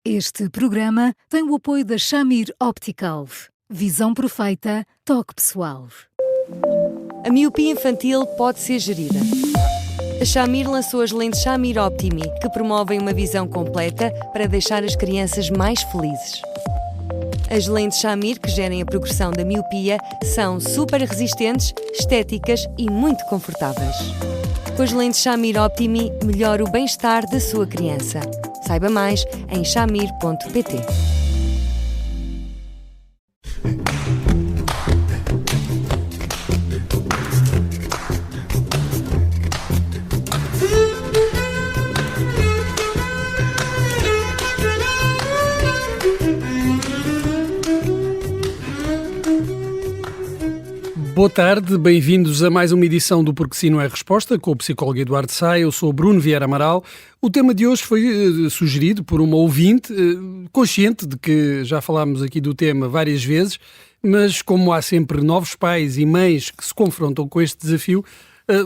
Este programa tem o apoio da Shamir Optical. Visão perfeita, toque pessoal. A miopia infantil pode ser gerida. A Shamir lançou as lentes Shamir Optimi, que promovem uma visão completa para deixar as crianças mais felizes. As lentes Shamir, que gerem a progressão da miopia, são super resistentes, estéticas e muito confortáveis. Com as lentes Shamir Optimi, melhora o bem-estar da sua criança. Saiba mais em shamir.pt. Boa tarde, bem-vindos a mais uma edição do Porque Sim Não é Resposta, com o psicólogo Eduardo Sá. Eu sou Bruno Vieira Amaral. O tema de hoje foi sugerido por uma ouvinte, consciente de que já falámos aqui do tema várias vezes, mas como há sempre novos pais e mães que se confrontam com este desafio,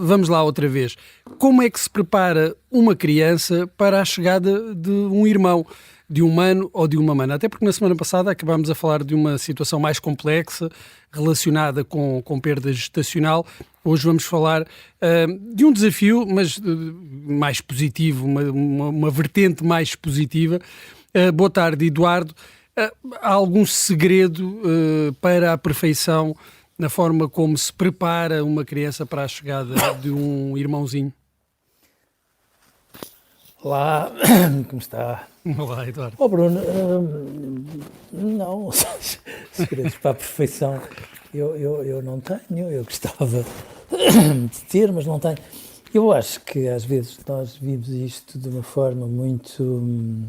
vamos lá outra vez. Como é que se prepara uma criança para a chegada de um irmão, de um mano ou de uma mana? Até porque na semana passada acabámos a falar de uma situação mais complexa relacionada com perda gestacional. Hoje vamos falar de um desafio, mas mais positivo, uma vertente mais positiva. Boa tarde, Eduardo. Há algum segredo para a perfeição na forma como se prepara uma criança para a chegada de um irmãozinho? Olá, como está? Olá, Eduardo. Oh, Bruno, não, segredos para a perfeição eu não tenho, eu gostava de ter, mas não tenho. Eu acho que às vezes nós vimos isto de uma forma muito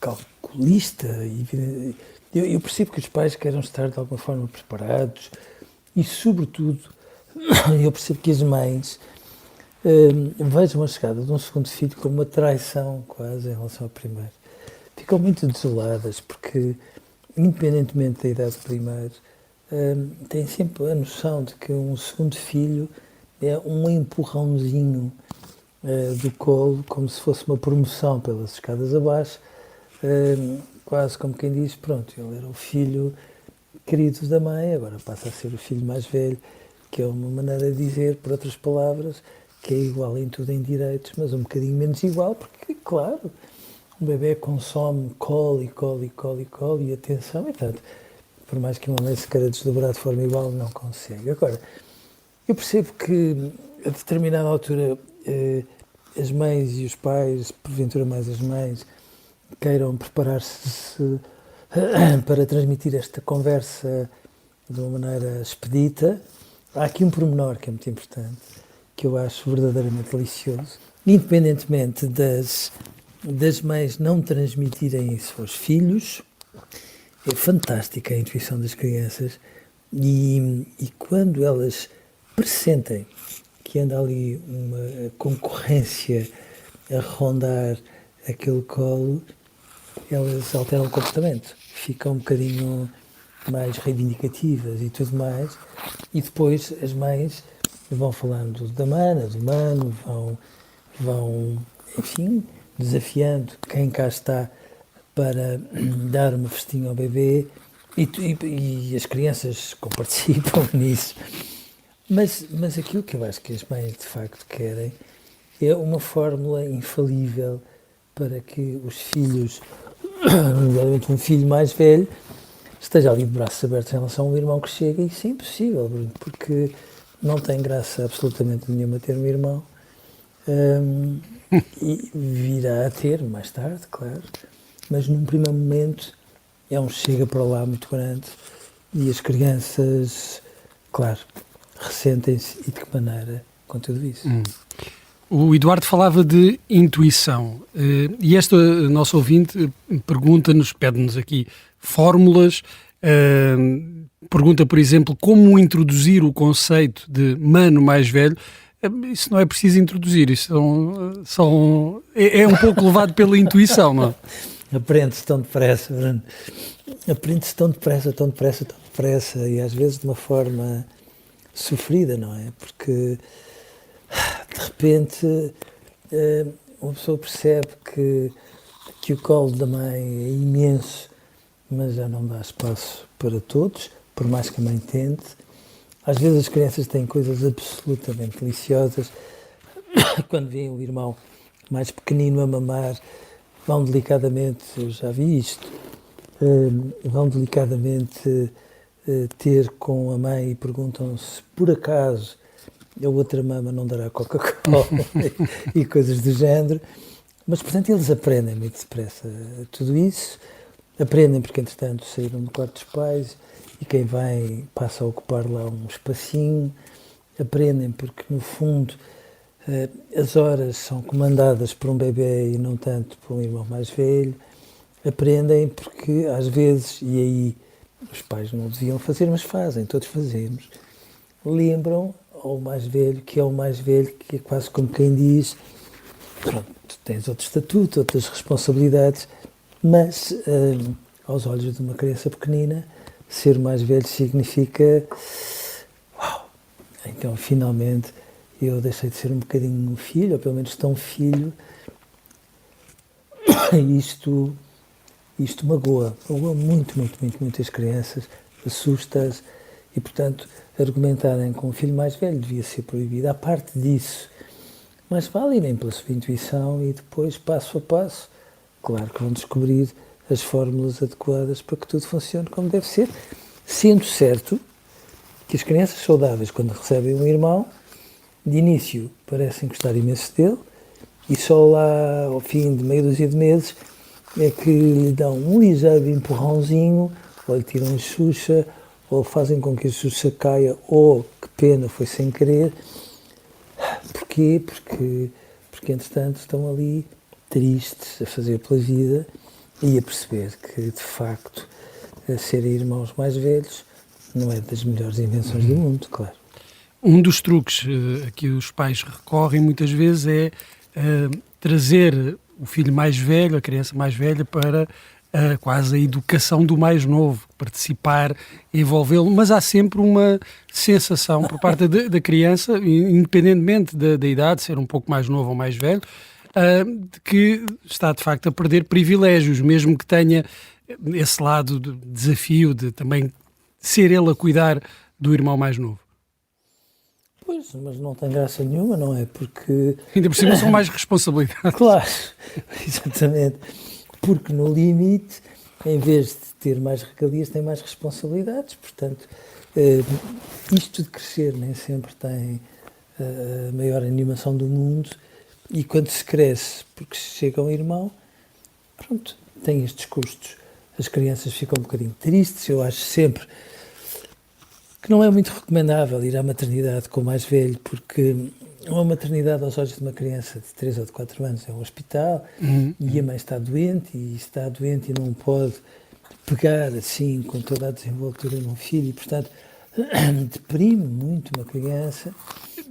calculista. Eu percebo que os pais querem estar de alguma forma preparados e, sobretudo, eu percebo que as mães vejam a chegada de um segundo filho como uma traição quase em relação ao primeiro. Ficam muito desoladas porque, independentemente da idade do primeiro, têm sempre a noção de que um segundo filho é um empurrãozinho do colo, como se fosse uma promoção pelas escadas abaixo, quase como quem diz, pronto, ele era o filho querido da mãe, agora passa a ser o filho mais velho, que é uma maneira de dizer, por outras palavras, que é igual em tudo em direitos, mas um bocadinho menos igual, porque, claro, um bebê consome colo e atenção, e portanto, por mais que uma mãe se queira desdobrar de forma igual, não consegue. Agora, eu percebo que, a determinada altura, as mães e os pais, porventura mais as mães, queiram preparar-se para transmitir esta conversa de uma maneira expedita. Há aqui um pormenor que é muito importante, que eu acho verdadeiramente delicioso. Independentemente das mães não transmitirem isso aos filhos, é fantástica a intuição das crianças e quando elas pressentem que anda ali uma concorrência a rondar aquele colo, elas alteram o comportamento, ficam um bocadinho mais reivindicativas e tudo mais, e depois as mães vão falando da mana, do mano, vão, enfim, desafiando quem cá está para dar uma festinha ao bebê, e as crianças comparticipam nisso. Mas aquilo que eu acho que as mães de facto querem é uma fórmula infalível para que os filhos, nomeadamente um filho mais velho, esteja ali de braços abertos em relação a um irmão que chega. E isso é impossível, Bruno, porque não tem graça absolutamente nenhuma ter um irmão, e virá a ter mais tarde, claro, mas num primeiro momento é um chega para lá muito grande e as crianças, claro, ressentem-se, e de que maneira com tudo isso. O Eduardo falava de intuição e esta nossa ouvinte pergunta-nos, pede-nos aqui fórmulas, pergunta, por exemplo, como introduzir o conceito de mano mais velho. Isso não é preciso introduzir, isso é um pouco levado pela intuição, não é? Aprende-se tão depressa, Bruno. Aprende-se tão depressa e às vezes de uma forma sofrida, não é? Porque de repente uma pessoa percebe que o colo da mãe é imenso, mas já não dá espaço para todos, por mais que a mãe tente. Às vezes as crianças têm coisas absolutamente deliciosas. Quando veem o irmão mais pequenino a mamar, vão delicadamente, eu já vi isto, vão delicadamente ter com a mãe e perguntam se por acaso a outra mama não dará Coca-Cola e coisas do género. Mas, portanto, eles aprendem muito depressa tudo isso. Aprendem porque, entretanto, saíram do quarto dos pais e quem vem passa a ocupar lá um espacinho. Aprendem porque, no fundo, as horas são comandadas por um bebê e não tanto por um irmão mais velho. Aprendem porque, às vezes, e aí os pais não deviam fazer, mas fazem, todos fazemos, lembram ao mais velho, que é o mais velho, que é quase como quem diz, pronto, tu tens outro estatuto, outras responsabilidades, mas aos olhos de uma criança pequenina, ser mais velho significa, uau, então finalmente eu deixei de ser um bocadinho um filho, ou pelo menos tão filho, e isto magoa muito as crianças, assusta-as, e portanto argumentarem com o filho mais velho devia ser proibido. À parte disso, mas vale irem pela sua intuição e depois, passo a passo, claro que vão descobrir as fórmulas adequadas para que tudo funcione como deve ser, sendo certo que as crianças saudáveis, quando recebem um irmão, de início parecem gostar imenso dele e só lá ao fim de meia dúzia de meses é que lhe dão um ligeiro empurrãozinho, ou lhe tiram a xuxa, ou fazem com que a xuxa caia, ou, que pena, foi sem querer. Porquê? Porque entretanto estão ali tristes a fazer pela vida e a perceber que, de facto, serem irmãos mais velhos não é das melhores invenções do mundo, claro. Um dos truques a que os pais recorrem muitas vezes é trazer o filho mais velho, a criança mais velha, para quase a educação do mais novo, participar, envolvê-lo, mas há sempre uma sensação por parte da criança, independentemente da idade, ser um pouco mais novo ou mais velho, de que está de facto a perder privilégios, mesmo que tenha esse lado de desafio de também ser ele a cuidar do irmão mais novo. Pois, mas não tem graça nenhuma, não é? Porque... Ainda por cima são mais responsabilidades. Claro, exatamente. Porque no limite, em vez de ter mais regalias, tem mais responsabilidades. Portanto, isto de crescer nem sempre tem a maior animação do mundo. E quando se cresce, porque chega um irmão, pronto, tem estes custos. As crianças ficam um bocadinho tristes. Eu acho sempre que não é muito recomendável ir à maternidade com o mais velho, porque uma maternidade aos olhos de uma criança de 3 ou de 4 anos é um hospital, e a mãe está doente e não pode pegar assim com toda a desenvoltura num filho e, portanto, deprime muito uma criança.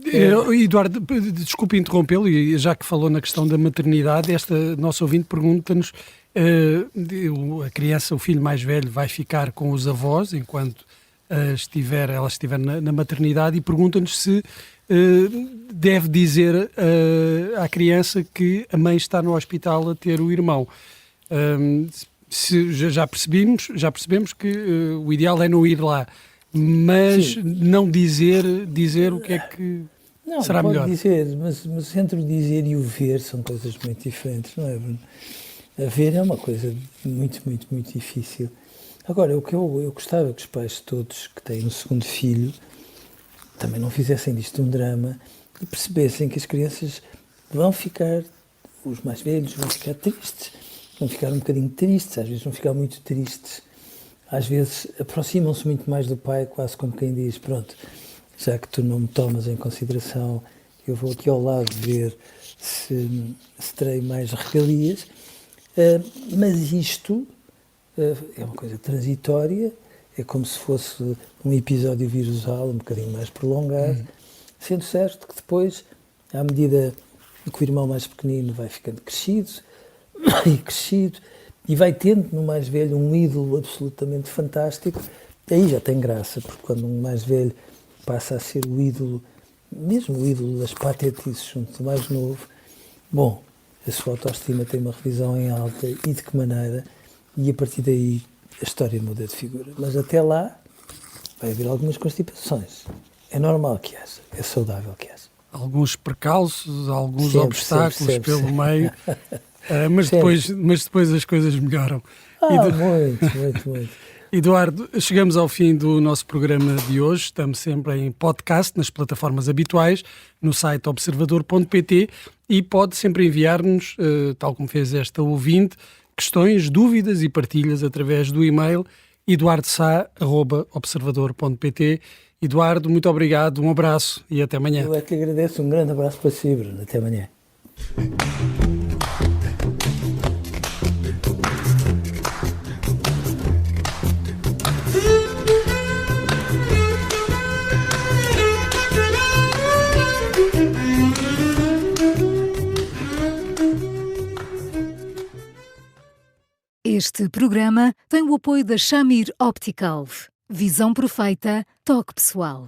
Eduardo, desculpe interrompê-lo, e já que falou na questão da maternidade, esta nossa ouvinte pergunta-nos, a criança, o filho mais velho, vai ficar com os avós enquanto ela estiver na maternidade, e pergunta-nos se deve dizer à criança que a mãe está no hospital a ter o irmão. Já percebemos que o ideal é não ir lá, mas sim, não dizer o que é que não, será melhor. Não, pode dizer, mas entre o dizer e o ver são coisas muito diferentes, não é, Bruno? A ver é uma coisa muito difícil. Agora, o que eu gostava que os pais todos que têm um segundo filho também não fizessem disto um drama e percebessem que as crianças vão ficar, os mais velhos vão ficar tristes, vão ficar um bocadinho tristes, às vezes vão ficar muito tristes, às vezes aproximam-se muito mais do pai, quase como quem diz, pronto, já que tu não me tomas em consideração, eu vou aqui ao lado ver se terei mais regalias, mas isto é uma coisa transitória, é como se fosse um episódio virusal um bocadinho mais prolongado, sendo certo que depois, à medida que o irmão mais pequenino vai ficando crescido, e vai tendo no mais velho um ídolo absolutamente fantástico, aí já tem graça, porque quando um mais velho passa a ser o ídolo, mesmo o ídolo das patetices junto do mais novo, bom, a sua autoestima tem uma revisão em alta e de que maneira, e a partir daí a história muda de figura. Mas até lá vai haver algumas constipações. É normal que haja, é saudável que haja. Alguns percalços, alguns Sempre, obstáculos sempre. pelo meio, mas depois as coisas melhoram. Muito. Eduardo, chegamos ao fim do nosso programa de hoje. Estamos sempre em podcast, nas plataformas habituais, no site observador.pt, e pode sempre enviar-nos, tal como fez esta ouvinte, questões, dúvidas e partilhas através do e-mail eduardosá@observador.pt. Eduardo, muito obrigado, um abraço e até amanhã. Eu é que agradeço, um grande abraço para si, Bruno. Até amanhã. Este programa tem o apoio da Shamir Optical. Visão perfeita, toque pessoal.